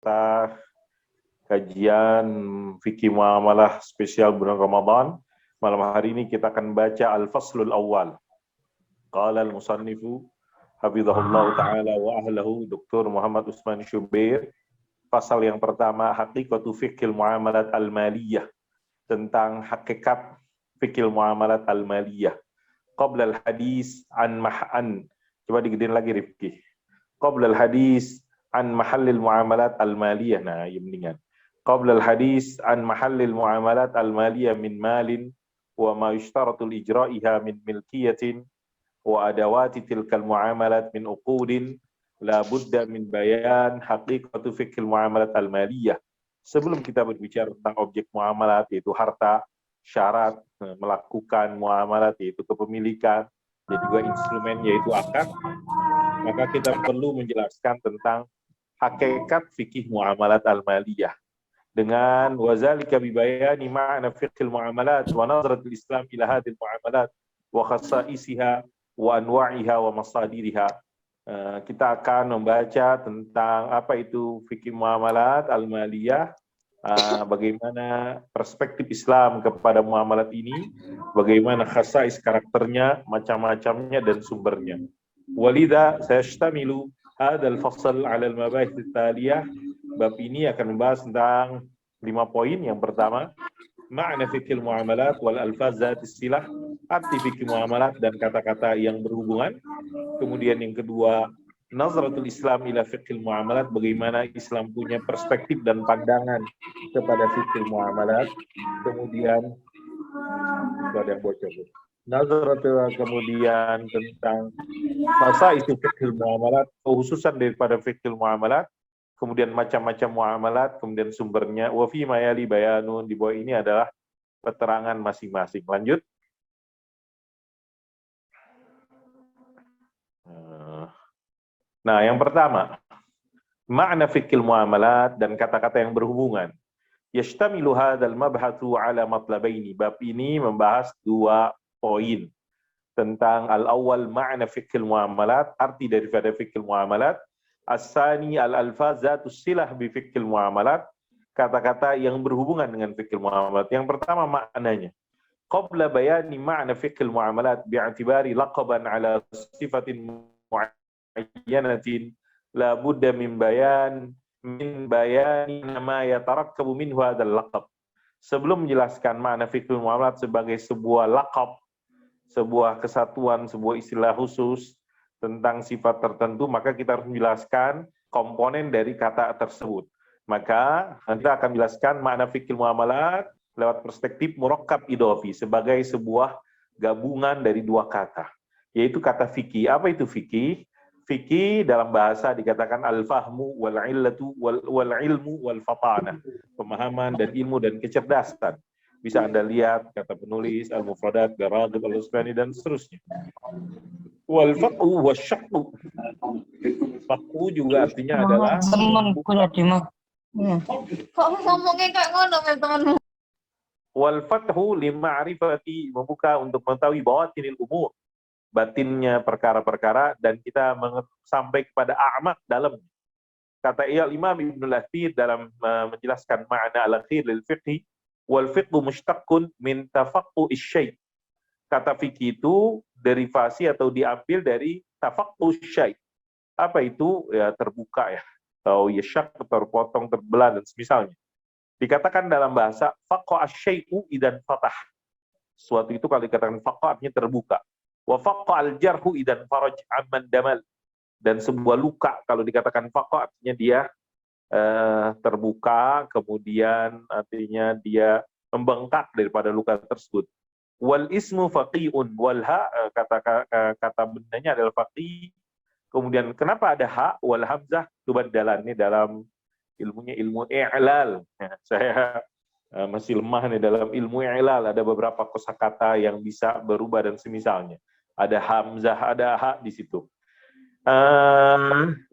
kita kajian fikih muamalah spesial bulan Ramadan. Malam hari ini kita akan baca Al-Faslul Awwal. Qala al-musannifu hafizahullah ta'ala wa ahlahu Dr. Muhammad Usman Syubair. Pasal yang pertama, haqiqatu fiqhil muamalat al-maliyah, tentang hakikat fikih muamalat al-maliyah. Qabla al-hadis an mah'an. Coba digedein lagi Rifki. Qabla al-hadis an mahallil muamalat al-maliyah. Nah, ya mendingan. Qabla al-hadis an mahallil muamalat al-maliyah min malin wa ma yushtaratul ijra'iha min milkiyatin wa adawati tilkal muamalat min uqudin la budda min bayan haqiqatu fiqhil muamalat al-maliyah. Sebelum kita berbicara tentang objek muamalat, yaitu harta, syarat melakukan muamalat, yaitu kepemilikan, dan juga instrumen, yaitu akad, maka kita perlu menjelaskan tentang hakikat fikih muamalat al-maliyah. Dengan wazalika bibayani ma'na fiqhil muamalat wa nazratul Islam ila hadhil muamalat wa khasaisiha wa anwa'iha wa masadiriha. Kita akan membaca tentang apa itu fikih muamalat al-maliyah, bagaimana perspektif Islam kepada muamalat ini, bagaimana khasais karakternya, macam-macamnya dan sumbernya. Walidha sayashtamilu hadzal fasl 'ala al-mabahith at-taliyah. Bab ini akan membahas tentang 5 poin. Yang pertama, ma'na fikih muamalat wal alfaz zatis silah, arti fikih muamalat dan kata-kata yang berhubungan. Kemudian yang kedua, nazratul Islam ila fiqhil muamalat, bagaimana Islam punya perspektif dan pandangan kepada fiqhil muamalat. Kemudian ada yang bocor. Nazratul, kemudian tentang masa itu fiqhil muamalat, khususan daripada fiqhil muamalat. Kemudian macam-macam muamalat, kemudian sumbernya. Wa fi mayali bayanun, di bawah ini adalah keterangan masing-masing. Lanjut. Nah, yang pertama, makna fikil muamalat dan kata-kata yang berhubungan. Yashtamilu hadzal mabhathu ala matlabaini. Bab ini membahas 2 poin tentang al-awwal makna fikil muamalat, arti daripada fikil muamalat. As-sani al-alfaz zatus silah bi fikil muamalat, kata-kata yang berhubungan dengan fikil muamalat. Yang pertama maknanya. Qabla bayani ma'na fikil muamalat bi'atibari laqaban ala sifatin muayyanatin la budda min bayani ma yatarakkabu minhu hadzal laqab. Sebelum menjelaskan makna fikih muamalat sebagai sebuah laqab, sebuah kesatuan, sebuah istilah khusus tentang sifat tertentu, maka kita harus menjelaskan komponen dari kata tersebut. Maka kita akan menjelaskan makna fikih muamalat lewat perspektif murakkab idhofi, sebagai sebuah gabungan dari 2 kata, yaitu kata fikih. Apa itu fikih? Fikih dalam bahasa dikatakan al-fahmu wal illatu wal ilmu wal fatanah, pemahaman dan ilmu dan kecerdasan. Bisa Anda lihat kata penulis al-mufradat, Garaghib, al-Usbani dan seterusnya. Wal faqhu wasyaqqu. Faqhu juga artinya adalah kok ngomongnya kayak ngono teman-teman. Wal fathu lima'rifati, membuka untuk mengetahui bawatinil umur, batinnya perkara-perkara, dan kita sampai kepada a'maq dalam. Kata Imam Ibnul Athir dalam menjelaskan makna al-akhir lil fiqhi, wal fiqhu mushtaqqun min tafaqqu'i syai'. Kata fikih itu derivasi atau diambil dari tafaqqu'u syai'. Apa itu? Ya terbuka ya, atau yashaq, terpotong, terbelah dan semisalnya. Dikatakan dalam bahasa faqqa asy-syai'u idan fatah. Suatu itu kalau dikatakan faqqa artinya terbuka. Wa faqqa al-jarhu idan faraj amman damal. Dan sebuah luka kalau dikatakan faqqa artinya dia terbuka, kemudian artinya dia membengkak daripada luka tersebut. Wal ismu faqi'un wal ha, kata bendanya adalah faqih. Kemudian kenapa ada ha wal hamzah? Tubaddalan, ini dalam ilmunya ilmu i'lal. Saya masih lemah nih dalam ilmu i'lal, ada beberapa kosakata yang bisa berubah dan semisalnya. Ada hamzah, ada ha di situ.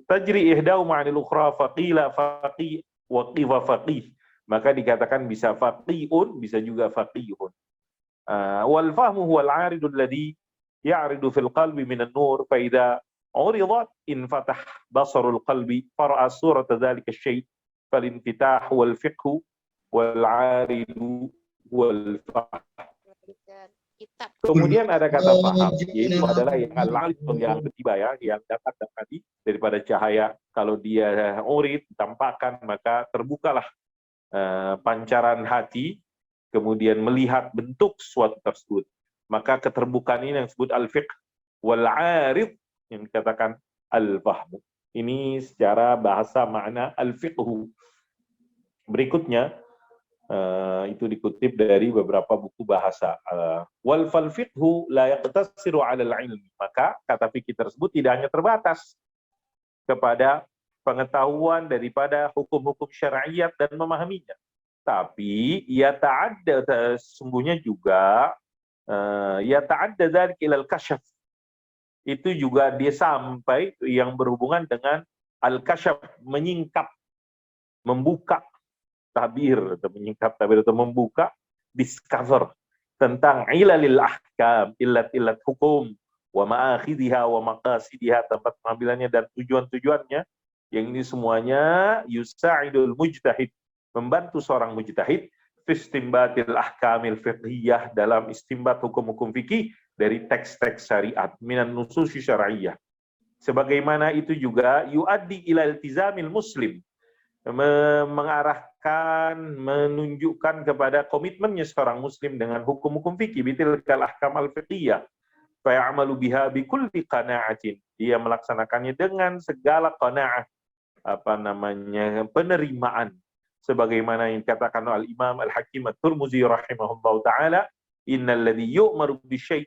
Tajri ihdau ma'anil ukhra, faqila faqih wa qifa faqih. Maka dikatakan bisa faqihun, bisa juga faqihun. Wal fahmu huwal 'aridul ladzi ya'ridu fil qalbi minan nur, fa idza uridat in fatah basarul qalbi fara'a surata dzalika syai'. falinfitah wal fiqhu wal aridu wal fahm. Kitab. Kemudian ada kata faham, yaitu adalah yang al-arid yang ketiba ya, yang dapat tadi daripada cahaya. Kalau dia urid, tampakkan, maka terbukalah pancaran hati, kemudian melihat bentuk suatu tersebut. Maka keterbukaan ini yang disebut al-fiqh wal arid yang dikatakan al-fahmu. Ini secara bahasa makna al-fiqhu. Berikutnya itu dikutip dari beberapa buku bahasa. Wal fal fiqhu la yaqtasiru 'ala al-'ilmi. Maka kata fikih tersebut tidak hanya terbatas kepada pengetahuan daripada hukum-hukum syariat dan memahaminya, tapi ia ta'adda, sesungguhnya juga ia ta'adda dzalik ila al-kasyaf. Itu juga dia sampai yang berhubungan dengan al-kasyaf, menyingkap, membuka tabir, atau menyingkap tabir atau membuka, discover tentang ilalil ahkam, illat-illat hukum, wa ma'akhidhiha wa maqasidiha, tempat pengambilannya dan tujuan-tujuannya. Yang ini semuanya yusa'idul mujtahid, membantu seorang mujtahid fi istimbatil ahkamil fiqhiyah, dalam istimbat hukum-hukum fikih dari teks-teks syariat minan nususi syar'iyyah. Sebagaimana itu juga yuaddi ila iltizamil muslim, mengarahkan, menunjukkan kepada komitmennya seorang muslim dengan hukum-hukum fikih, bitilkal ahkam al-fiqhiyah, fa ya'malu biha bi kulli qana'atin, dia melaksanakannya dengan segala qanaah, penerimaan, sebagaimana yang dikatakan oleh Imam Al-Hakim At-Tirmidzi rahimahullahu taala, innal ladzi yu'maru bi syai'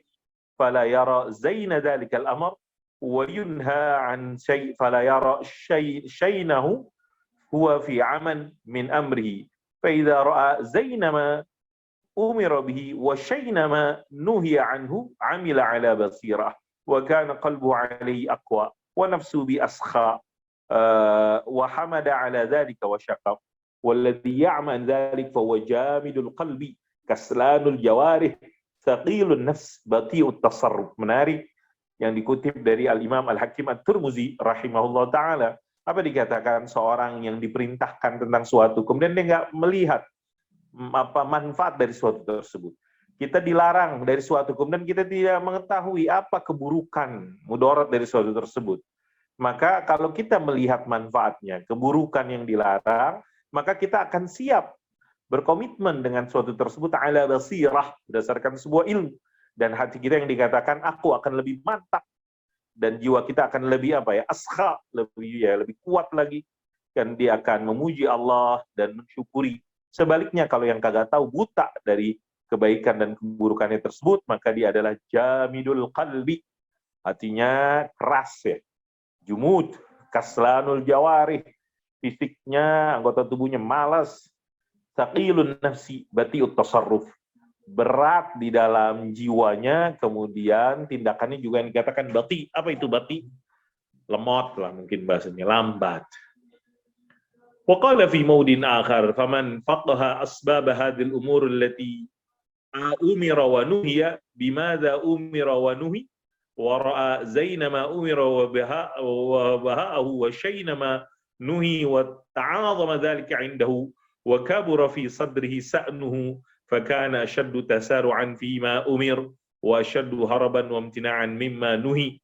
fala yara zaina dzalikal amr wa yunha an syai' fala yara syai'nahu huwa fi aman min amrihi, fa idza ra'a zaina ma umira bihi wa shayna ma nuhiya anhu amila ala basirah wa kana qalbuhu alayhi aqwa wa nafsuhu bi askha wa hamada ala dhalika wa syaqqa walladhi ya'man dhalik fa huwa jamidul qalbi kaslanul jawarih thaqilun nafs bati'ut tasarruf. Menarik yang dikutip dari Al-Imam Al-Hakim At-Tirmidzi rahimahullah ta'ala. Apa dikatakan? Seorang yang diperintahkan tentang suatu, kemudian dia nggak melihat manfaat dari suatu tersebut. Kita dilarang dari suatu, kemudian kita tidak mengetahui apa keburukan, mudarat dari suatu tersebut. Maka kalau kita melihat manfaatnya, keburukan yang dilarang, maka kita akan siap berkomitmen dengan suatu tersebut ala basirah, berdasarkan sebuah ilmu. Dan hati kita yang dikatakan, aku akan lebih mantap, dan jiwa kita akan lebih askha, lebih kuat lagi, dan dia akan memuji Allah dan mensyukuri. Sebaliknya kalau yang kagak tahu, buta dari kebaikan dan keburukannya tersebut, maka dia adalah jamidul qalbi, hatinya keras ya, jumud, kaslanul jawarih, fisiknya, anggota tubuhnya malas, thaqilun nafsi bati'ut tasarruf, berat di dalam jiwanya, kemudian tindakannya juga yang dikatakan bati. Apa itu bati? Lemot lah mungkin bahasanya, lambat. Wa qala fi maudin akhar faman faqaha asbab hadhil umur allati umira wa nuhiya bimadza umira wa nuhi wa ra'a zaina ma umira wa baha'ahu wa shayna ma nuhi wa ta'azama dhalika 'indahu wa kabura fi sadrihi sa'nuhu fakana ashaddu tasaru'an fima umir wa ashaddu haraban wa imtina'an mimma nuhi.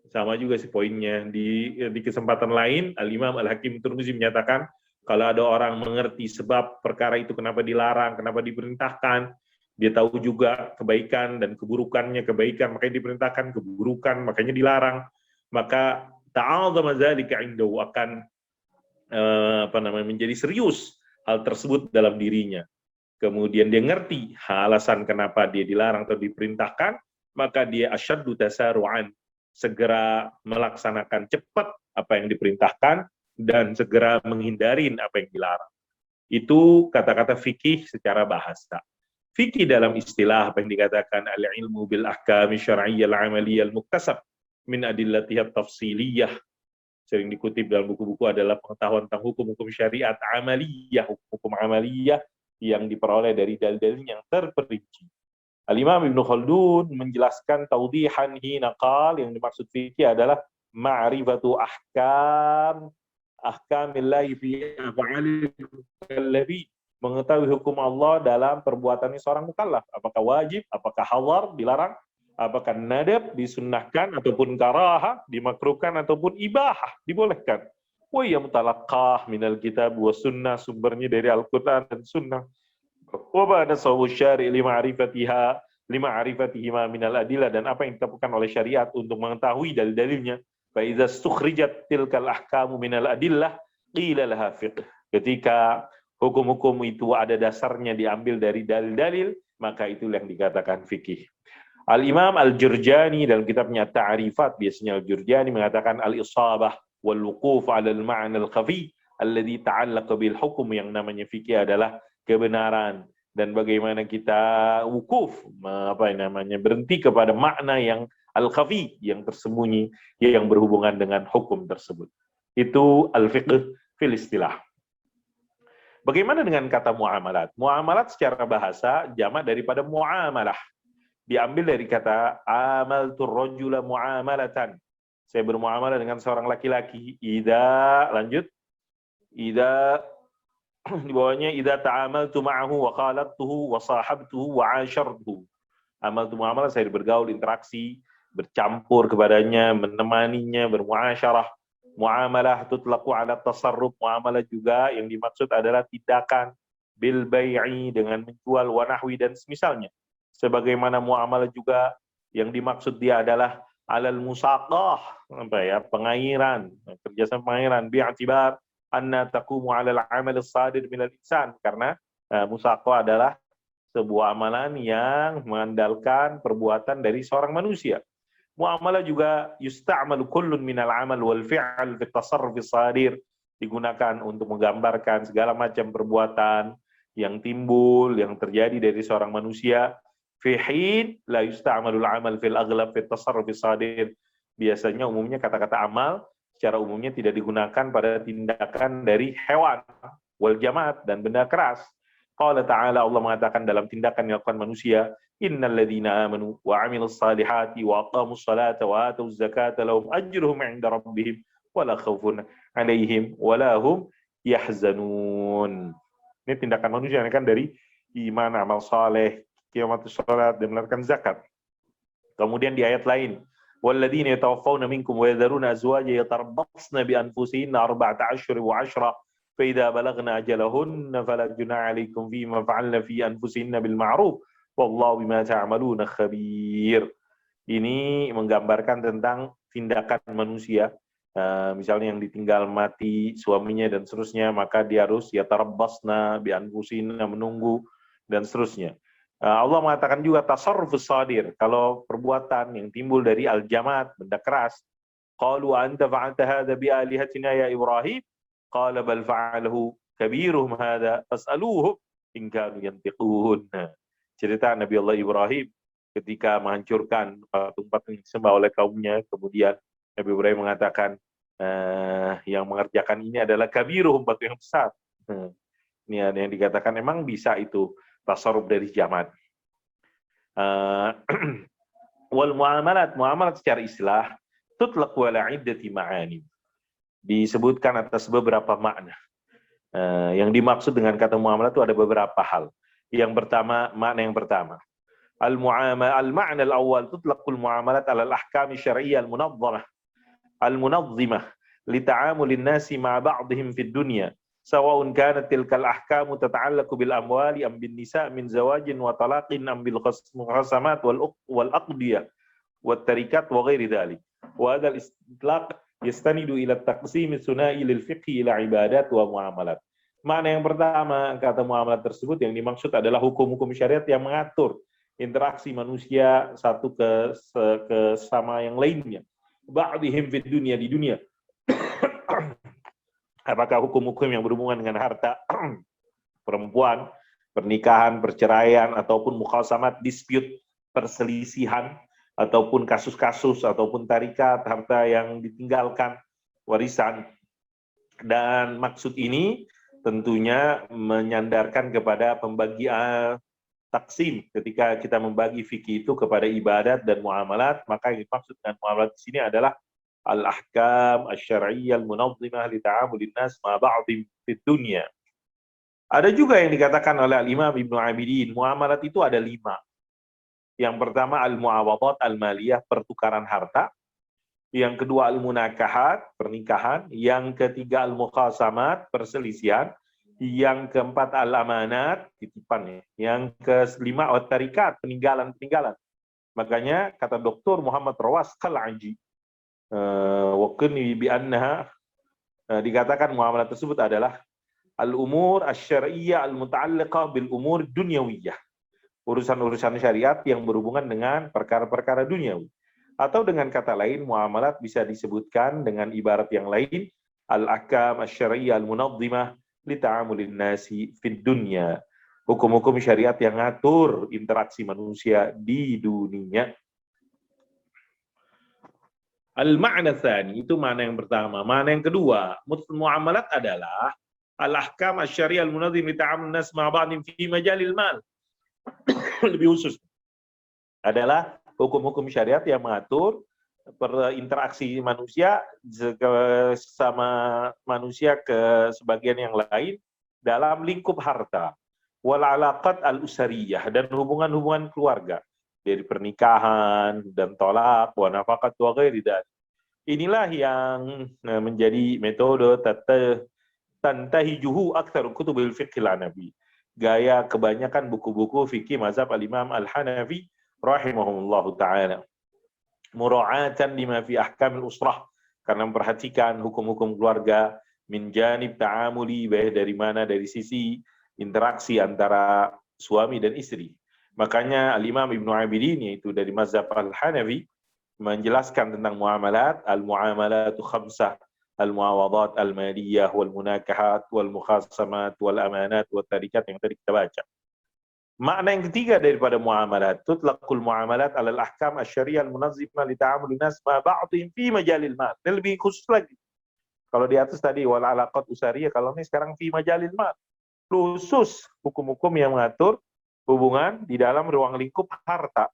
Sama juga sih poinnya. Di kesempatan lain Al-Imam Al-Hakim Tirmidzi menyatakan, kalau ada orang mengerti sebab perkara itu kenapa dilarang, kenapa diperintahkan, dia tahu juga kebaikan dan keburukannya, kebaikan makanya diperintahkan, keburukan makanya dilarang, maka ta'adzama dzalika 'indahu, akan menjadi serius hal tersebut dalam dirinya. Kemudian dia ngerti alasan kenapa dia dilarang atau diperintahkan, maka dia asyaddu tasaru'an, segera melaksanakan cepat apa yang diperintahkan dan segera menghindarin apa yang dilarang. Itu kata-kata fikih secara bahasa. Fikih dalam istilah apa yang dikatakan al-ilmu bil ahkami syar'iyyah al-'amaliyyah al-muktasab min adillatiha tafsiliyah, sering dikutip dalam buku-buku, adalah pengetahuan tentang hukum-hukum syariat amaliyah, hukum amaliyah yang diperoleh dari dalil-dalil yang terperinci. Al-Imam Ibnu Khaldun menjelaskan taudihan hina qal, yang dimaksud fikih adalah ma'rifatu ahkam ahkamillahi fi af'alil mukallafin, mengetahui hukum Allah dalam perbuatannya seorang mukallaf, apakah wajib, apakah hadar, dilarang, apakah nadab, disunnahkan, ataupun karaha, dimakruhkan, ataupun ibahah, dibolehkan. Wa ya mutalaqqah minal kitab wa sunnah, sumbernya dari Al-Quran dan sunnah. Wa ba'da sawu syari' lima'rifatihima minal adillah, dan apa yang ditetapkan oleh syariat untuk mengetahui dalil-dalilnya. Fa idza stukhrijat tilkal ahkamu minal adillah qila laha fiqh. Ketika hukum-hukum itu ada dasarnya diambil dari dalil-dalil, maka itulah yang dikatakan fikih. Al-Imam Al-Jurjani dalam kitabnya Ta'rifat, biasanya Al-Jurjani mengatakan al-isabah wal wuquf 'ala al-ma'na al-khafi alladhi ta'allaqa bil hukm, yang namanya fikih adalah kebenaran dan bagaimana kita wukuf, berhenti kepada makna yang al-khafi, yang tersembunyi, yang berhubungan dengan hukum tersebut. Itu al-fiqh fil istilah. Bagaimana dengan kata muamalat? Muamalat secara bahasa jamak daripada muamalah. Diambil dari kata amaltur rajula muamalatan. Saya bermuamalah dengan seorang laki-laki. Ida di bawahnya idza ta'amaltu ma'ahu wa khalaqtuhu wa sahabtuhu wa 'ashartuhu. Amaltu muamalah, saya bergaul, interaksi, bercampur kepadanya, menemaninya, bermuasyarah. Muamalah tutlaqu 'ala tasarruf. Muamalah juga yang dimaksud adalah tindakan bil bai'i, dengan menjual, wa nahwi, dan semisalnya. Sebagaimana muamalah juga yang dimaksud dia adalah alal musaqah, pengairan, kerjasama pengairan, bi'atibar anna taqumu 'alal 'amal as-sadir minal insan, karena musaqah adalah sebuah amalan yang mengandalkan perbuatan dari seorang manusia. Muamalah juga yusta'malu kullun minal 'amal wal fi'l fi at-tasarruf as-sadir, digunakan untuk menggambarkan segala macam perbuatan yang timbul, yang terjadi dari seorang manusia. Fi hin la yusta'malul 'amal fil aghlab fi at-tasarruf as-sadir. Biasanya umumnya kata-kata amal secara umumnya tidak digunakan pada tindakan dari hewan, wal jamaat, dan benda keras. Qala ta'ala, Allah mengatakan dalam tindakan yang dilakukan manusia, innal ladzina amanu wa 'amilus salihati wa aqamus salata wa atuz zakata lahum ajruhum 'inda rabbihim wa la khaufun 'alaihim wa la hum yahzanun. Ini tindakan manusia kan dari iman, amal saleh, qiyamatus salat, dan menunaikan zakat. Kemudian di ayat lain, walladzina yatawaffawna minkum wa yadharuna azwaja yatarabbasna bi anfusihinna arba'ata ashhur wa 'ashra fa idza balagna ajalahunna fala junaha 'alaykum fima fa'alna fi anfusihinna bil ma'ruf wallahu bima ta'maluna khabir. Ini menggambarkan tentang tindakan manusia. Misalnya yang ditinggal mati suaminya dan seterusnya, maka dia harus yatarabbasna bi anfusihinna, menunggu, dan seterusnya. Allah mengatakan juga tasarrufus sadir, kalau perbuatan yang timbul dari al-jamaat, benda keras. Qalu anta fa'alta hadza bi alihatina ya Ibrahim? Qala bal fa'alahu kabiruhum hadza fas'aluhum in kanu yantiqun. Cerita Nabi Allah Ibrahim ketika menghancurkan patung-patung yang disembah oleh kaumnya, kemudian Nabi Ibrahim mengatakan yang mengerjakan ini adalah kabiruhum, batu yang besar. Ini ada yang dikatakan memang bisa itu tasarruf dari jamaat. Wal muamalat secara istilah tutlaq ala iddati ma'ani, disebutkan atas beberapa makna. Yang dimaksud dengan kata muamalat itu ada beberapa hal. Makna yang pertama, al-ma'na al-awwal tutlaqul muamalat ala al-ahkam syar'iyyah al-munazzimah li ta'amulin nasi ma'a ba'dihim fid dunya. Sawa'un kanat tilkal ahkamu tata'allaqu bil amwali am bin nisa' min zawajin wa talaqin am bil qasamat wal aqdiyah wat tarikat wa ghairi dhalik. Wa hadha al istitlaq yastanidu ila taqsim sunai lil fiqhi ila ibadat wa muamalat. Makna yang pertama kata muamalat tersebut yang dimaksud adalah hukum-hukum syariat yang mengatur interaksi manusia satu ke sama yang lainnya. Ba'dihim fid dunya, di dunia. Apakah hukum-hukum yang berhubungan dengan harta, perempuan, pernikahan, perceraian, ataupun mukhasamat, dispute, perselisihan, ataupun kasus-kasus, ataupun tarikat, harta yang ditinggalkan, warisan. Dan maksud ini tentunya menyandarkan kepada pembagian taksim. Ketika kita membagi fikih itu kepada ibadat dan muamalat, maka yang dimaksud dengan muamalat di sini adalah al-ahkam asy-syar'iyyah al-munazzimah li ta'amulin nas ma ba'dhin fid dunya. Ada juga yang dikatakan oleh Al-Imam Ibnu Abidin, muamalat itu ada 5. Yang pertama al-muawadhat al-maliyah, pertukaran harta. Yang kedua al-munakahat, pernikahan. Yang ketiga al-mukhasamat, perselisihan. Yang keempat al-amanat, titipan. Yang kelima at-tarikat, peninggalan-peninggalan. Makanya kata Dr. Muhammad Rawas Qal'aji, waqni bi annaha, dikatakan muamalah tersebut adalah al-umur asy-syar'iyyah al-muta'alliqah bil umur dunyawiyah. Urusan-urusan syariat yang berhubungan dengan perkara-perkara duniawi. Atau dengan kata lain, muamalat bisa disebutkan dengan ibarat yang lain, al-ahkam asy-syar'iyyah al-munazzimah li ta'amulin nasi fid dunya. Hukum-hukum syariat yang ngatur interaksi manusia di dunia. Al-ma'na tsani, itu makna yang pertama. Makna yang kedua, muamalat adalah al-ahkam asy-syar'iyyah al-munazzimah li ta'amulin nas ma ba'dhin fi majalil mal. Lebih khusus adalah hukum-hukum syariat yang mengatur berinteraksi manusia sama manusia ke sebagian yang lain dalam lingkup harta, wal alaqat al-usariyah, dan hubungan-hubungan keluarga dari pernikahan dan tolak, wa nafaqat wa ghairi dzalik. Inilah yang menjadi metode tantahijuhu aktsar kutubil fiqh al-hanafi, gaya kebanyakan buku-buku fikih mazhab al-Imam al-Hanafi rahimahullahu ta'ala. Mura'atan lima fi ahkamil usrah, karena memperhatikan hukum-hukum keluarga, min janib ta'amuli, baik dari mana, dari sisi interaksi antara suami dan istri. Makanya al-Imam Ibnu Abidin, yaitu dari mazhab al-Hanafi, menjelaskan tentang muamalat, al-muamalatu khamsah, al-muawadhat al-maliyah wal munakahat wal mukhasamat wal amanat wal tarikat, yang tadi kita baca. Makna yang ketiga daripada muamalat, tutlaqul muamalat alal ahkam asy-syar'iyyah al-munazzimah li ta'amulin nas ma ba'dhin fi majalil mal. Ini lebih khusus lagi. Kalau di atas tadi wal alaqat usariyah, kalau ini sekarang fi majalil mal. Khusus hukum-hukum yang mengatur hubungan di dalam ruang lingkup harta.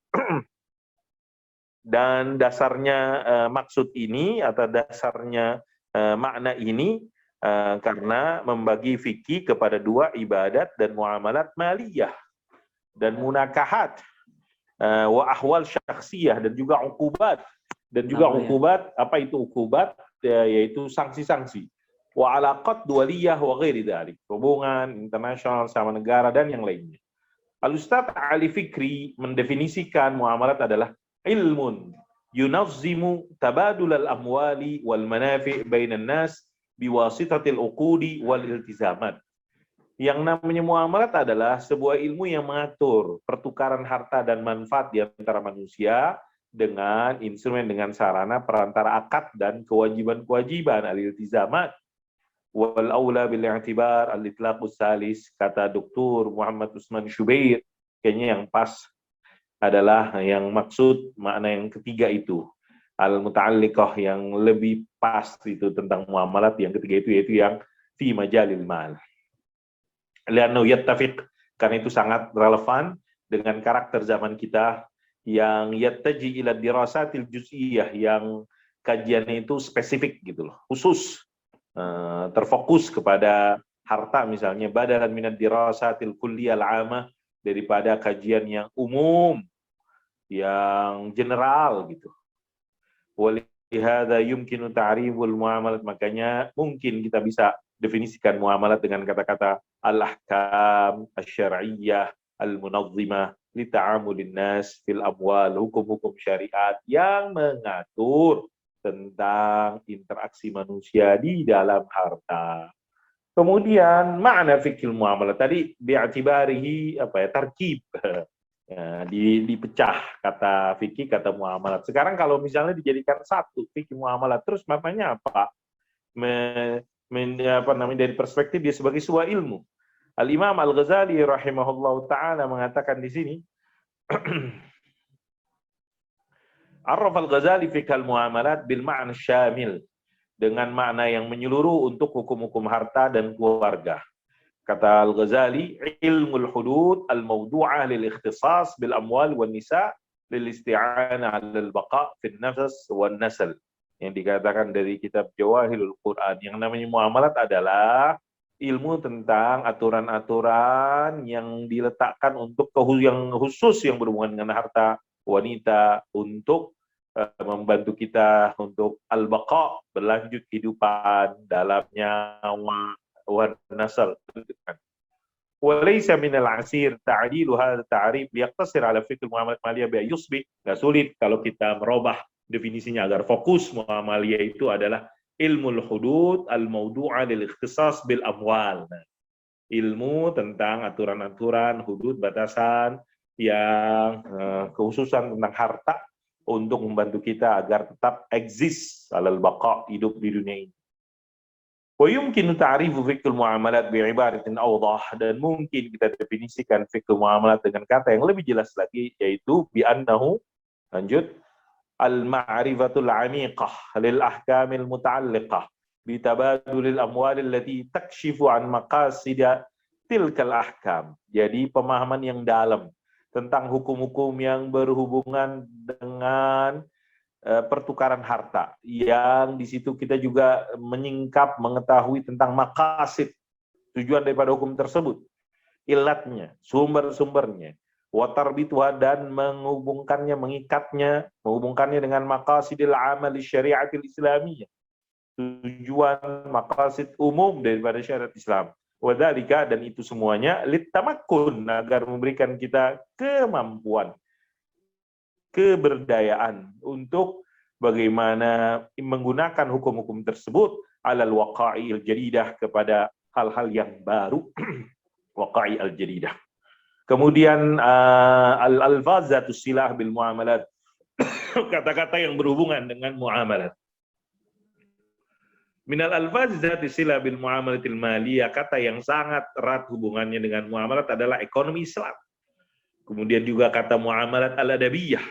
Dan dasarnya maksud ini atau dasarnya makna ini karena membagi fikih kepada 2 ibadat dan muamalat maliyah dan munakahat wa ahwal syakhsiyah, dan juga uqubat. Dan juga uqubat, apa itu uqubat? Yaitu sanksi-sanksi. Wa alaqat dualiyah wa ghairi dzalik, hubungan internasional sama negara dan yang lainnya. Al-Ustaz Ali Fikri mendefinisikan muamalat adalah ilmun yunazzimu tabadul al-amwali wal manafi' bainan nas biwasitatil uqudi wal iltizamat. Yang namanya muamalat adalah sebuah ilmu yang mengatur pertukaran harta dan manfaat di antara manusia dengan instrumen, dengan sarana perantara akad dan kewajiban-kewajiban, al-iltizamat. Wal aula bil i'tibar al-itlaqus salis, kata Dr. Muhammad Usman Syubair, kayaknya yang pas adalah yang maksud makna yang ketiga itu, al-muta'alliqah, yang lebih pas itu tentang muamalat. Yang ketiga itu yaitu yang fi majalil mal. Li'annahu yattafiq, karena itu sangat relevan dengan karakter zaman kita yang yattaji ila dirasatil juz'iyah, yang kajiannya itu spesifik gitu loh, khusus, terfokus kepada harta misalnya, badalan minad dirasatil kulliyah al-'amah, daripada kajian yang umum, yang general gitu. Walihada yumkinu ta'riful muamalat, makanya mungkin kita bisa definisikan muamalat dengan kata-kata al-ahkam asy-syar'iyyah al-munazzimah li ta'amulin nas fil amwal, hukum-hukum syariat yang mengatur tentang interaksi manusia di dalam harta. Kemudian makna fikih muamalah tadi bi'atibarihi tarkib, ya, dipecah kata fikih, kata muamalat. Sekarang kalau misalnya dijadikan satu fikih muamalat, terus maknanya apa? Dari perspektif dia sebagai sebuah ilmu. Al-Imam Al-Ghazali rahimahullahu taala mengatakan di sini, Arraf Al-Ghazali fikih al-muamalat bil ma'na syamil, dengan makna yang menyeluruh untuk hukum-hukum harta dan keluarga. Kata Al-Ghazali, ilmul hudud al-mawdu'ah lil ikhtisas bil amwal wan nisa lil isti'anah 'ala al-baqa' fi an-nafs wan nasl. yang dikatakan dari kitab Jawahirul Quran. Yang namanya muamalat adalah ilmu tentang aturan-aturan yang diletakkan untuk yang khusus yang berhubungan dengan harta wanita untuk membantu kita untuk al-baqa, berlanjut kehidupan dalam nyawa wa nasal. Walaysa min al-asir ta'dilu hadha ta'rif liyaqtasir ala fikr muamalat maliyah bi yusbih. Enggak sulit kalau kita merubah definisinya agar fokus muamaliyah itu adalah ilmul hudud al-mawdu'a lil ikhtisas bil amwal. Ilmu tentang aturan-aturan, hudud, batasan yang khususan tentang harta untuk membantu kita agar tetap eksis alal baqa, hidup di dunia ini. Wa yumkinu ta'rifu fiqh muamalat bi'ibaratin awdah, dan mungkin kita definisikan fiqh muamalat dengan kata yang lebih jelas lagi, yaitu bi'annahu, lanjut, al-ma'rifatul 'amiqah lil ahkamil muta'alliqah bitabadulil amwal allati takshifu an maqasida tilkal ahkam. Jadi pemahaman yang dalam tentang hukum-hukum yang berhubungan dengan pertukaran harta, yang di situ kita juga menyingkap mengetahui tentang maqasid, tujuan daripada hukum tersebut, ilatnya, sumber-sumbernya, watarbituha, dan menghubungkannya dengan maqasidil amal syariatil islamiyah, tujuan maqasid umum daripada syariat Islam. Wadhalika, dan itu semuanya litamakkun, agar memberikan kita kemampuan, keberdayaan untuk bagaimana menggunakan hukum-hukum tersebut alal waqa'il jadidah, kepada hal-hal yang baru, waqa'il jadidah. Kemudian al-alfazatus silah bil muamalat, kata-kata yang berhubungan dengan muamalat. Minal alfazati silah bil muamalatil maliyah, kata yang sangat erat hubungannya dengan muamalat adalah ekonomi Islam. Kemudian juga kata muamalat al-adabiyah,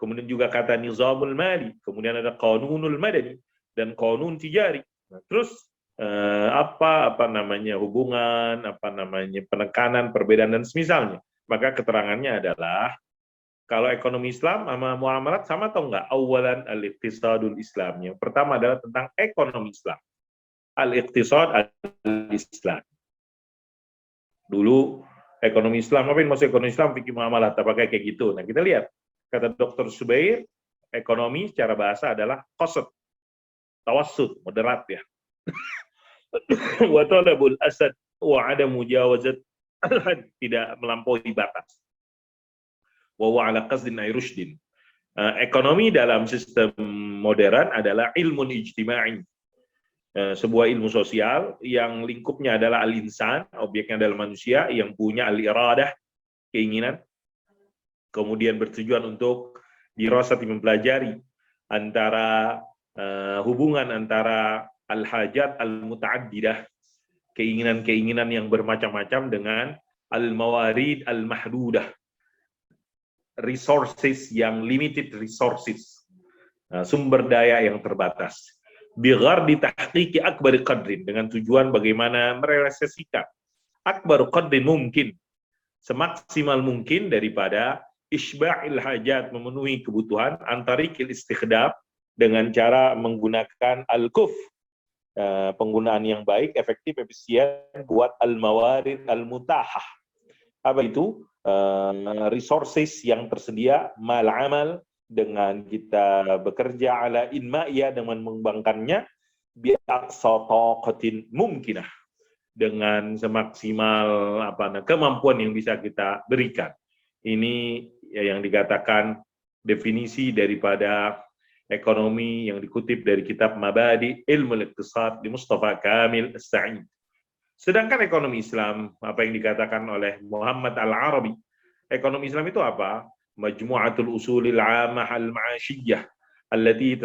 kemudian juga kata nizamul mali, kemudian ada qanunul madani dan qanun tijari. Nah, terus hubungan, penekanan, perbedaan dan semisalnya. Maka keterangannya adalah kalau ekonomi Islam sama muamalat sama atau enggak? Awalan al-iqtisadul Islam. Yang pertama adalah tentang ekonomi Islam. Al-iqtisad al-Islam. Dulu ekonomi Islam, apa yang maksud ekonomi Islam? Fikih muamalat, apakah kayak gitu? Nah, kita lihat. Kata Dr. Subair, ekonomi secara bahasa adalah qasad, tawassut, moderat ya. Wa talabul asad wa adam mujawazat al-had, tidak melampaui batas. Wa huwa ala qasdin ay rushdin. Ekonomi dalam sistem modern adalah ilmun ijtima'i, sebuah ilmu sosial yang lingkupnya adalah al-insan, objeknya adalah manusia yang punya al-iradah, keinginan, kemudian bertujuan untuk dirasati, mempelajari antara hubungan antara al-hajat al-muta'addidah, keinginan-keinginan yang bermacam-macam, dengan al-mawarid al-mahdudah, resources yang limited resources, sumber daya yang terbatas. Bighardi tahqiqi akbar qadrin, dengan tujuan bagaimana merealisasikan akbar qadrin mungkin, semaksimal mungkin daripada isba'il hajat, memenuhi kebutuhan, antarikil istikhdam, dengan cara menggunakan al-kuf, penggunaan yang baik, efektif, efisien buat al-mawarid al-mutahah. Apa itu? Resources yang tersedia, mal amal, dengan kita bekerja ala inma'iyah, dengan mengembangkannya bi'aqsa taqatin mumkinah, dengan semaksimal kemampuan yang bisa kita berikan. Ini yang dikatakan definisi daripada ekonomi yang dikutip dari kitab Mabadi Ilmu Iqtisad di Mustafa Kamil As-Sa'id. Sedangkan ekonomi Islam, apa yang dikatakan oleh Muhammad Al-Arabi, ekonomi Islam itu apa? Majmu'atul usulil 'amah al-ma'asyiyah allati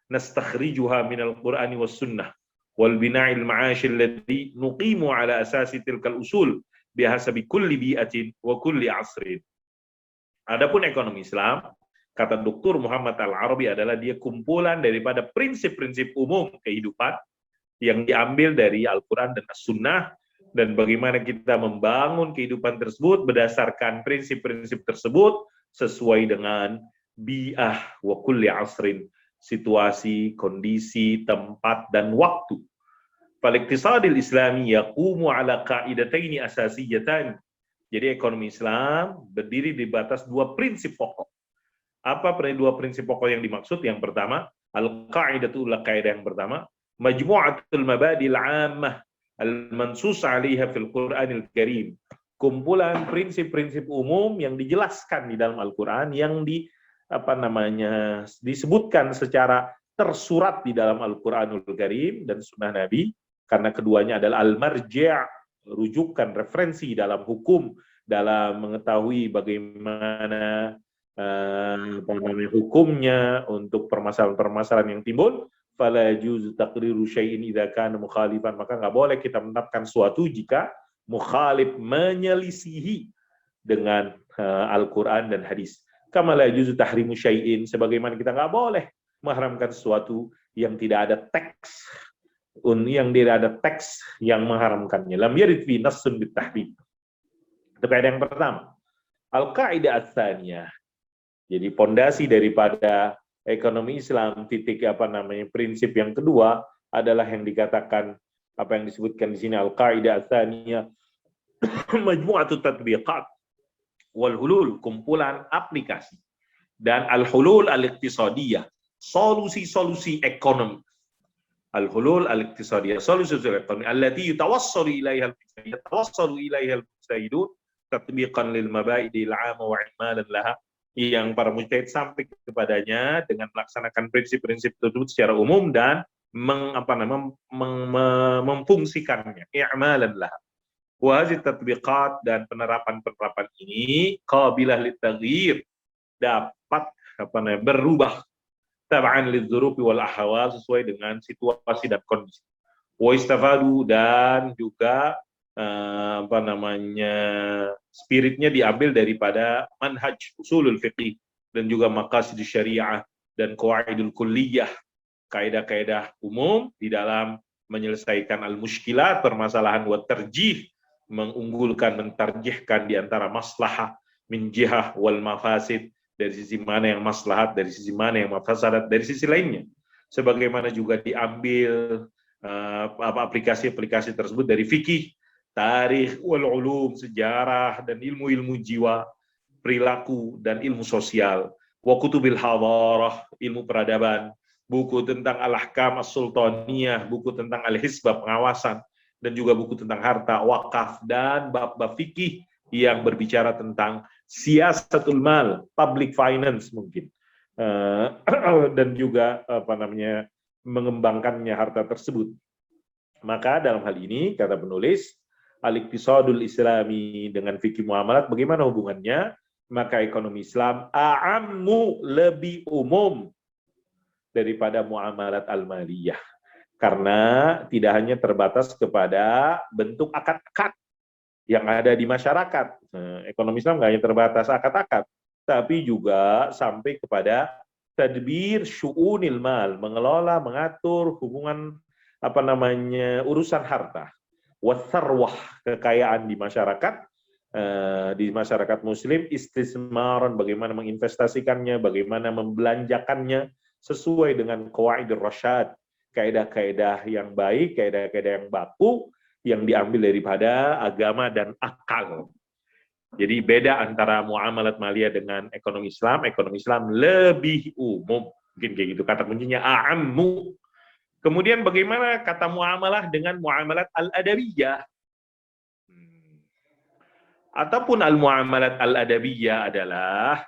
nastakhrijuha minal Qur'ani was sunnah wal bina'il ma'ashi allati nuqimu ala asasi tilkal usul bihasabi kulli bi'atin wa kulli asrin. Adapun ekonomi Islam, kata Dr. Muhammad Al-Arabi, adalah dia kumpulan daripada prinsip-prinsip umum kehidupan yang diambil dari Al-Quran dan As-Sunnah, dan bagaimana kita membangun kehidupan tersebut berdasarkan prinsip-prinsip tersebut sesuai dengan bi'ah wa kulli asrin, situasi, kondisi, tempat, dan waktu. Fal-iqtisadil islami yaqumu ala qa'idataini asasiyatan. Jadi ekonomi Islam berdiri di batas dua prinsip pokok. Apa dua prinsip pokok yang dimaksud? Yang pertama, al-qa'idatul kaidah yang pertama, majmu'atul mabadil 'ammah al-mansus 'alaiha fil Qur'anil Karim. Kumpulan prinsip-prinsip umum yang dijelaskan di dalam Al-Qur'an yang disebutkan secara tersurat di dalam Al-Qur'anul Karim dan sunnah Nabi, karena keduanya adalah al-marji', rujukan, referensi dalam hukum, dalam mengetahui bagaimana hukumnya untuk permasalahan-permasalahan yang timbul. Fala yajuzu taqriru syai'in idza kana mukhalifan, maka nggak boleh kita menetapkan suatu jika mukhalif, menyelisihi dengan Al-Qur'an dan hadis. Kama la yajuzu tahrimu syai'in, sebagaimana kita nggak boleh mengharamkan sesuatu yang tidak ada teks yang mengharamkannya. Lam yarid fi nassun bitahrim. Itu kaidah yang pertama. Al-qaidah ats-tsaniyah. Jadi pondasi daripada ekonomi Islam, prinsip yang kedua adalah yang dikatakan apa yang disebutkan di sini al-qaidah ats-tsaniyah majmu'atut tatbiqat wal hulul, kumpulan aplikasi, dan al-hulul al-iqtisadiyah, solusi-solusi ekonomi. Al-hulul al-iqtisadiyah, solusi-solusi ekonomi allati yatawassalu ilaiha al-mujtahidun tatbiqan lil maba'idil 'amma wa i'malan laha, yang para mujtahid sampai kepadanya dengan melaksanakan prinsip-prinsip tersebut secara umum dan memfungsikannya, i'malan laha. Wa hadhihi tatbiqat, dan penerapan-penerapan ini qabilah litaghyir, dapat berubah tab'an lidzurufi wal ahwal, sesuai dengan situasi dan kondisi. Wa istafadu, dan juga spiritnya diambil daripada manhaj usulul fiqih dan juga maqasid syariah dan qawaidul kulliyah, kaidah-kaidah umum di dalam menyelesaikan al-mushkilat, permasalahan, wa tarjih, mengunggulkan, mentarjihkan di antara maslahah min jihah wal mafasid, dari sisi mana yang maslahat, dari sisi mana yang mafasadat, dari sisi lainnya. Sebagaimana juga diambil aplikasi-aplikasi tersebut dari fikih, tarikh wal ulum, sejarah dan ilmu-ilmu jiwa, perilaku dan ilmu sosial, wa kutubil hadarah, ilmu peradaban, buku tentang al-ahkam as-sultaniyah, buku tentang al-hisbah, pengawasan, dan juga buku tentang harta, wakaf, dan bab-bab fikih yang berbicara tentang siasatul mal, public finance mungkin, dan juga mengembangkannya harta tersebut. Maka dalam hal ini, kata penulis, al-iqtisadul islami dengan fikih muamalat, bagaimana hubungannya? Maka ekonomi Islam a'ammu, lebih umum daripada muamalat al-maliyah. Karena tidak hanya terbatas kepada bentuk akad-akad yang ada di masyarakat. Ekonomi Islam nggak hanya terbatas akad-akad, tapi juga sampai kepada tadbir syu'unil mal, mengelola, mengatur hubungan urusan harta, wasarwah, kekayaan di masyarakat muslim, istismaran, bagaimana menginvestasikannya, bagaimana membelanjakannya sesuai dengan qawaidur rasyad, kaidah-kaidah yang baik, kaidah-kaidah yang baku yang diambil daripada agama dan akal. Jadi beda antara muamalat maliyah dengan ekonomi Islam. Ekonomi Islam lebih umum, mungkin kayak gitu kata kuncinya, a'ammu. Kemudian bagaimana kata muamalah dengan muamalat al-adabiyah? Ataupun al-muamalat al-adabiyah adalah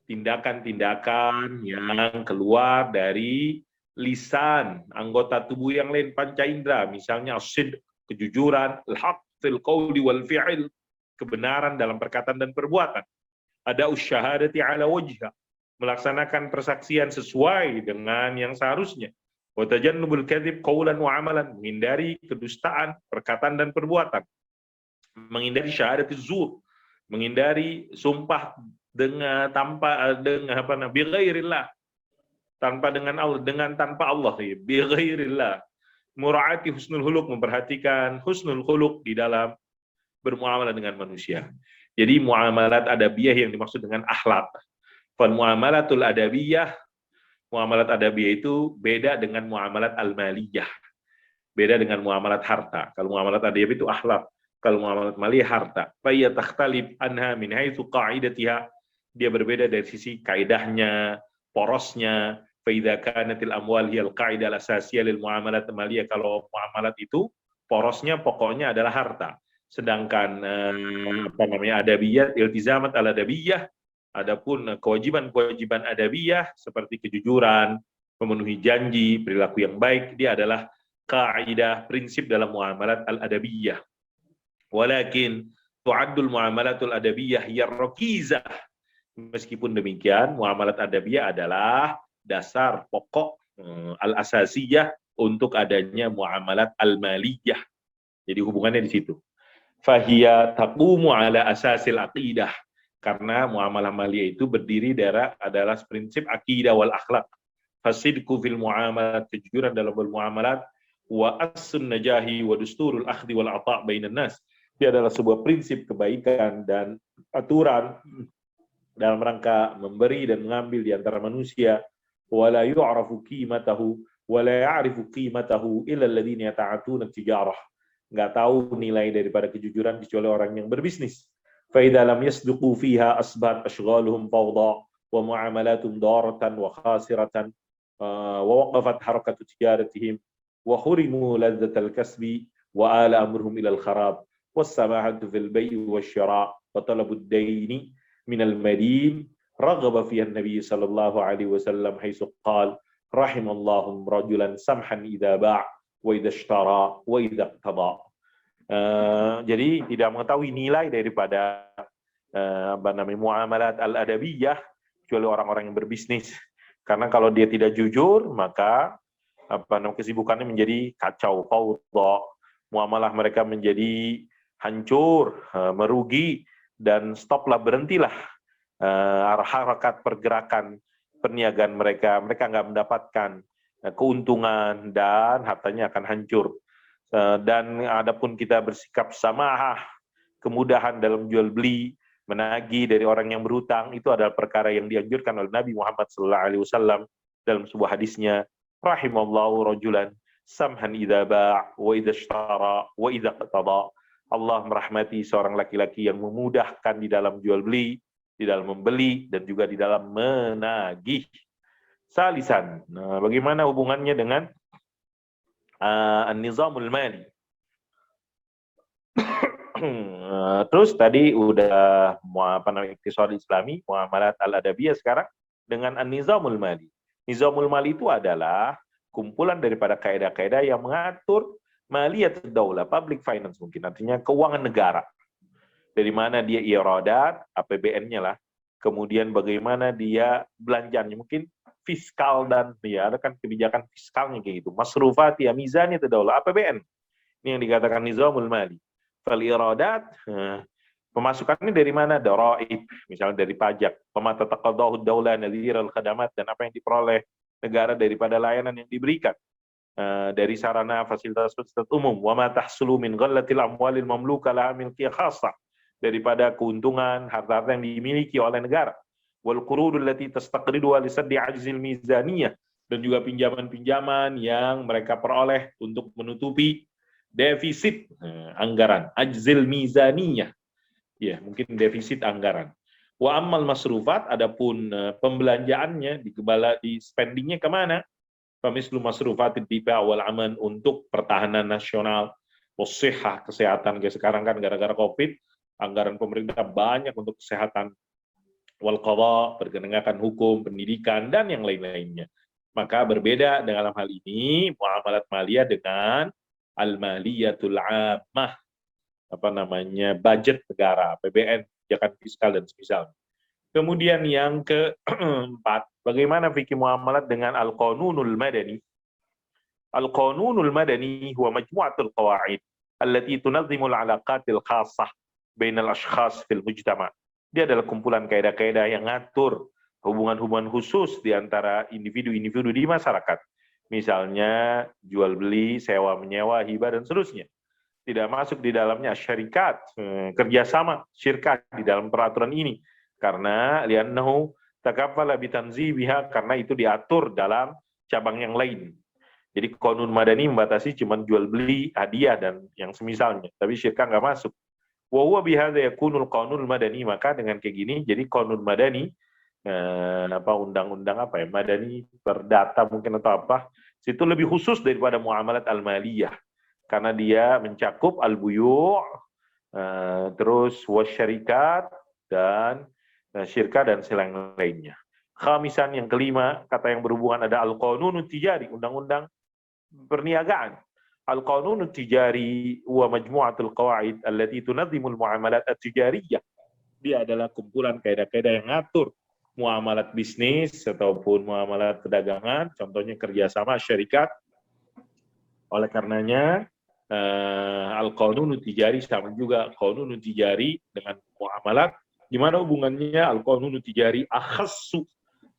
tindakan-tindakan yang keluar dari lisan, anggota tubuh yang lain, panca indera, misalnya as-sidq, kejujuran, al-haq fil qawli wal fi'il, kebenaran dalam perkataan dan perbuatan. Ada usyahadati ala wajha, melaksanakan persaksian sesuai dengan yang seharusnya. Wa tajannubul kadzib qawlan wa amalan, menghindari kedustaan, perkataan dan perbuatan. Menghindari syahadatiz zur, menghindari sumpah bighairillah, tanpa dengan Allah, tanpa Allah, bighairillah. Mura'ati husnul khuluq, memperhatikan husnul khuluq di dalam bermuamalah dengan manusia. Jadi muamalat adabiyah yang dimaksud dengan akhlak. Fal muamalatul adabiyah, Muamalat adabiyah itu beda dengan muamalat al-maliyah. Beda dengan muamalat harta. Kalau muamalat adabiyah itu akhlak. Kalau muamalat maliyah harta. Faya takhtalif anha min haitsu qa'idatiha. Dia berbeda dari sisi kaidahnya, porosnya. Fa idza kanatil amwal hiya al-qa'idah al-asasiyah lil muamalat maliyah. Kalau muamalat itu porosnya pokoknya adalah harta. Sedangkan adabiyah, iltizamat al-adabiyah, adapun kewajiban-kewajiban adabiyah seperti kejujuran, memenuhi janji, perilaku yang baik, dia adalah kaidah prinsip dalam muamalat al-adabiyah. Walakin tu'addul muamalatul adabiyah hiya rakizah. Meskipun demikian, muamalat adabiyah adalah dasar pokok al-asasiyah untuk adanya muamalat al-maliyah. Jadi hubungannya di situ. Fahiya taqumu ala asasil aqidah. Karena muamalah maliyah itu berdiri adalah prinsip akidah wal akhlak. Fasidku fil muamalat, kejujuran dalam bermuamalat, wa as-sun najahi wa dusturul akhdi wal ata' bainan nas. Dia adalah sebuah prinsip kebaikan dan aturan dalam rangka memberi dan mengambil di antara manusia. Wala yu'rafu qimatahu wala ya'rifu qimatahu illa alladhina yata'atuna tijarah. Enggak tahu nilai daripada kejujuran kecuali orang yang berbisnis. Fa idza lam yasduqu fiha asbat ashghaluhum fawda wa muamalatum daratan wa khasiratan wa waqafat harakatu tijaratihim wa hurimu ladzatal kasbi wa ala amruhum ila al-kharab was-samahatu fil bay' wasyira' wa talabud daini min al-madin raghaba fiha an-nabiy sallallahu alaihi wasallam haitsu qala rahimallahu rajulan samhan idza ba' wa idza ishtara wa idza iqtada. Jadi tidak mengetahui nilai daripada muamalat al-adabiyah kecuali orang-orang yang berbisnis. Karena kalau dia tidak jujur, maka kesibukannya menjadi kacau, fawdha, muamalah mereka menjadi hancur, merugi, dan stoplah, berhentilah harakat pergerakan perniagaan mereka. Mereka nggak mendapatkan keuntungan dan hartanya akan hancur. Dan adapun kita bersikap samahah, kemudahan dalam jual beli, menagih dari orang yang berhutang, itu adalah perkara yang dianjurkan oleh Nabi Muhammad SAW dalam sebuah hadisnya, rahimallahu rajulan samhan idza ba' wa idza ishtara wa idza iqtada. Allah merahmati seorang laki-laki yang memudahkan di dalam jual beli, di dalam membeli, dan juga di dalam menagih. Salisan. Nah, bagaimana hubungannya dengan an-nizamul mali? Terus tadi udah iktisad Islami, muamalat al-adabiyah, sekarang dengan an-nizamul mali. Nizamul mali itu adalah kumpulan daripada kaidah-kaidah yang mengatur maliyatud daulah, public finance mungkin, artinya keuangan negara. Dari mana dia iradat, APBN-nya lah, kemudian bagaimana dia belanjanya, mungkin fiskal, dan ya ada kan kebijakan fiskalnya kayak gitu. Masrufat ya mizaniyatud daulah, APBN. Ini yang dikatakan nizamul mali. Fal iradat, pemasukannya dari mana? Daraib, misalnya dari pajak. Pama tataqadahu daulah nadhiral khadamat, dan apa yang diperoleh negara daripada layanan yang diberikan. Dari sarana fasilitas umum. Wa ma tahsulu min ghallatil amwalil mamluka laha milkiyah khassah, daripada keuntungan harta-harta yang dimiliki oleh negara. Wal qurudul lati tastaqridu li saddi ajzil mizaniyah, dan juga pinjaman-pinjaman yang mereka peroleh untuk menutupi defisit anggaran, ajzil mizaniyah, ya mungkin defisit anggaran. Wa ammal masrufat, adapun pembelanjaannya di spendingnya kemana? Famislu masrufatid difa wal aman, untuk pertahanan nasional, wasihah, kesehatan. Kayak sekarang kan gara-gara Covid, anggaran pemerintah banyak untuk kesehatan, wal qadha, penegakan hukum, pendidikan, dan yang lain-lainnya. Maka berbeda dalam hal ini muamalat maliyah dengan al-maliyatul ammah, budget negara, APBN, kebijakan fiskal dan semisal. Kemudian yang keempat, bagaimana fikih muamalat dengan al-qanunul madani? Al-qanunul madani huwa majmu'atul qawaid allati tunazzimu al-alaqatil khassah bainal ashkhas fil mujtama'. Dia adalah kumpulan kaidah-kaidah yang ngatur hubungan-hubungan khusus di antara individu-individu di masyarakat. Misalnya jual beli, sewa menyewa, hibah, dan seterusnya. Tidak masuk di dalamnya syarikat, kerjasama, syirkat di dalam peraturan ini. Karena li'annahu Takaffala bitanzibiha, karena itu diatur dalam cabang yang lain. Jadi qanun madani membatasi cuma jual beli, hadiah dan yang semisalnya, tapi syirka nggak masuk. Wa huwa bihadza yakunul qanunul madani, maka dengan kayak gini jadi qanun madani, undang-undang apa ya, madani perdata mungkin atau apa, itu lebih khusus daripada muamalat al-maliyah karena dia mencakup al-buyu', terus wasyarikat dan syirka dan selain lainnya. Khamisan, yang kelima, kata yang berhubungan ada al-qanunut tijari, undang-undang perniagaan. Al-qanunut tijari wa majmu'atul qawaid allati tunazimul muamalat at-tijariyah. Dia adalah kumpulan kaidah-kaidah yang ngatur muamalat bisnis ataupun muamalat perdagangan, contohnya kerjasama syarikat. Oleh karenanya al-qanunut tijari sama juga qanunut tijari dengan muamalat. Gimana hubungannya? Al-qanunut tijari akhassu,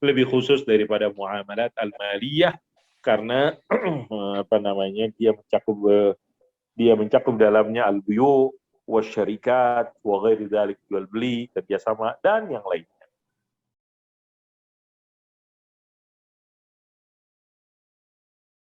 lebih khusus daripada muamalat al-maliyah karena dia mencakup dalamnya al-buyu' wasyarikat wa ghairi dzalik, jual beli, kerjasama dan yang lain.